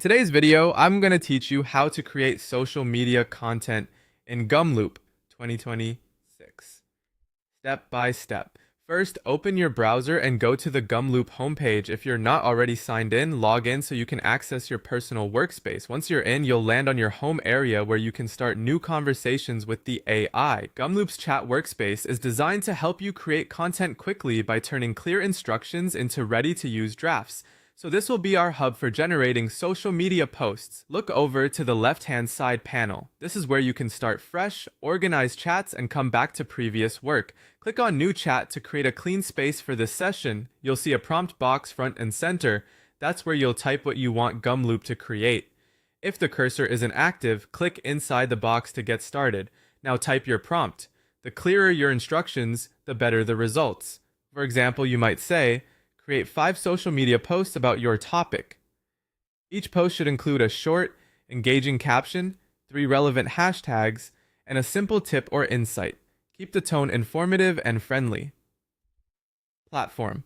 In today's video, I'm going to teach you how to create social media content in Gumloop 2026, step by step. First, open your browser and go to the Gumloop homepage. If you're not already signed in, log in so you can access your personal workspace. Once you're in, you'll land on your home area where you can start new conversations with the AI. Gumloop's chat workspace is designed to help you create content quickly by turning clear instructions into ready-to-use drafts. So this will be our hub for generating social media posts. Look over to the left-hand side panel. This is where you can start fresh, organize chats, and come back to previous work. Click on New Chat to create a clean space for this session. You'll see a prompt box front and center. That's where you'll type what you want Gumloop to create. If the cursor isn't active, click inside the box to get started. Now type your prompt. The clearer your instructions, the better the results. For example, you might say, create 5 social media posts about your topic. Each post should include a short, engaging caption, 3 relevant hashtags, and a simple tip or insight. Keep the tone informative and friendly. Platform.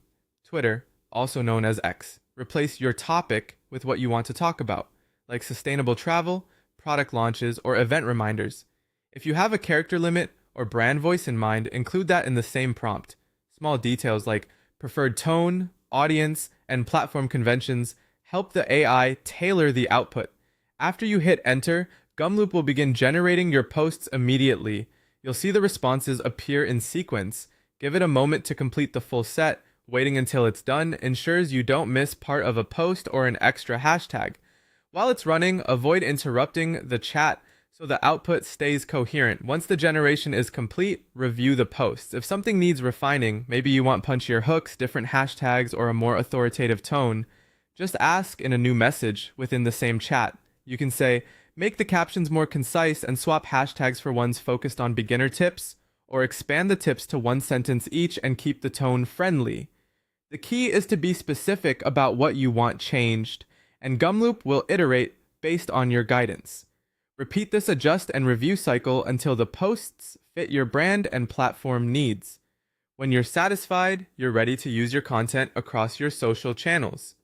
Twitter, also known as X. Replace your topic with what you want to talk about, like sustainable travel, product launches, or event reminders. If you have a character limit or brand voice in mind, include that in the same prompt. Small details like preferred tone, audience, and platform conventions help the AI tailor the output. After you hit enter, Gumloop will begin generating your posts immediately. You'll see the responses appear in sequence. Give it a moment to complete the full set. Waiting until it's done ensures you don't miss part of a post or an extra hashtag. While it's running, avoid interrupting the chat so the output stays coherent. Once the generation is complete, review the posts. If something needs refining, maybe you want punchier hooks, different hashtags, or a more authoritative tone, just ask in a new message within the same chat. You can say, make the captions more concise and swap hashtags for ones focused on beginner tips, or expand the tips to 1 sentence each and keep the tone friendly. The key is to be specific about what you want changed, and Gumloop will iterate based on your guidance. Repeat this adjust and review cycle until the posts fit your brand and platform needs. When you're satisfied, you're ready to use your content across your social channels.